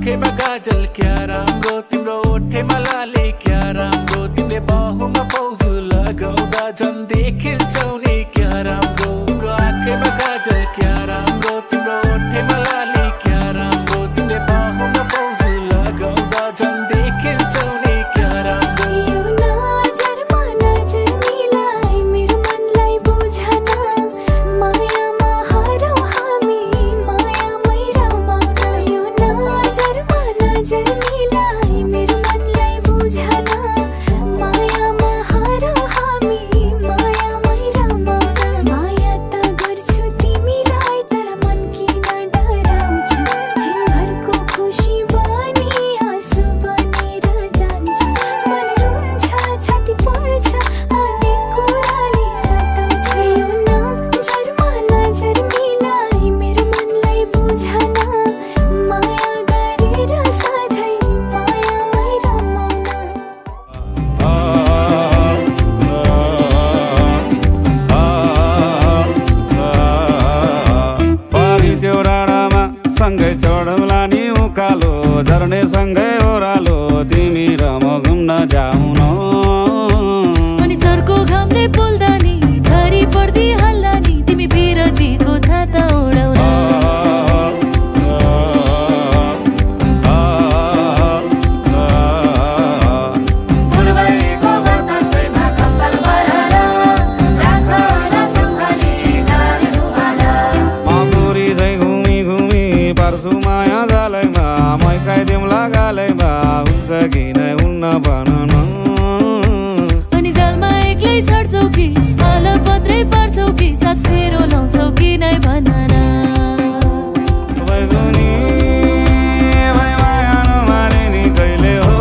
आँखैमा काजल क्या राम्रो, तिम्रो ओठैमा लाली क्या राम्रो, तिमीले बाहुमा पाउजु लगाउँदा झन् देखिन्छौ नि क्या राम्रो। तिम्रो आँखैमा काजल क्या राम्रो, तिम्रो ओठैमा लाली क्या राम्रो, तिमीले बाहुमा पाउजु लगाउँदा झन् देखिन्छौ नि क्या राम्रो। यो नजरमा नजर मिलाई मेरो मनलाई बुझन, मायामा हरौँ हामी मायामै रमाउन। यो नजरमा नजर मिलाई मेरो मनलाई बुझन, मायामा हरौँ हामी मायामै रमाउन। माया त गर्छु तिमीलाई तर मन किन डराउँछ, जिनभरको खुसी बनी आँसु बनेर जान्छ। मन रुन्छ छाती पोल्छ अनि कुराले सताउँछ। यो नजरमा नजर मिलाई मेरो मनलाई बुझन, माया गरेर सधैँ मायामै रमाउन। पानी त्यो डाँडामा सँगै चढौला नि उकालो, झर्ने सँगै ओह्रालो, तिमी र म घुम्न जाउँ न। अनि चर्को घामले पोल्दा नि झरी पर्दी हल्ला नि, तिमी बिरतीको छाता ओढाउन। मकुरी झै घुमी घुमी पर्छु माया जालैमा, मै खाइदिउँला गालैमा, हुन्छ कि नै हुन्न भन न। अनि जालमा एक्लै छड्छौ कि माला पत्रै पार्छौ कि साथ फेरो लाउँछौ कि नै भन न। बैगुनी भाइ माया नमाने नि कहिले हो,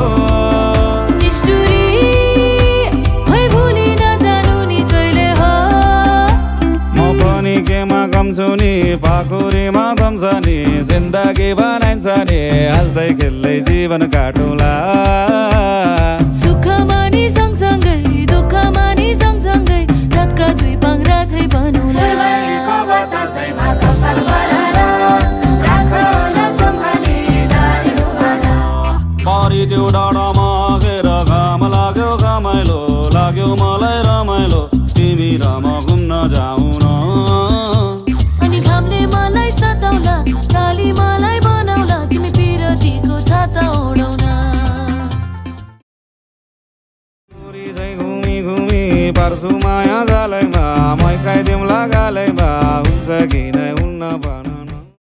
निष्ठुरी भई भुली नजानु नि कहिले हो। म पनि केमा कम छु नि, पाखुरीमा दम छ नि, जिन्दगी बनाइन्छ नि, हाँस्दै खेल्दै जीवन काटुला। सुखमा नि सँगसँगै दुःखमा नि सँगसँगै, रातका दुई पाङ्ग्रा छै बनौला। पारी त्यो डाँडामा आगेर घाम लाग्यो घमाइलो, लाग्यो मलाई रमाइलो, तिमी र म घुम्न जाउँ न। अनि घामले मलाई सताउला, काली मलाई बनाउला, तिमी बिरतीको छाता ओढाउन। मकुरी झै घुमी घुमी पर्छु माया जालैमा, मै खाइदिउँला गालैमा, हुन्छ कि नै हुन्न भन।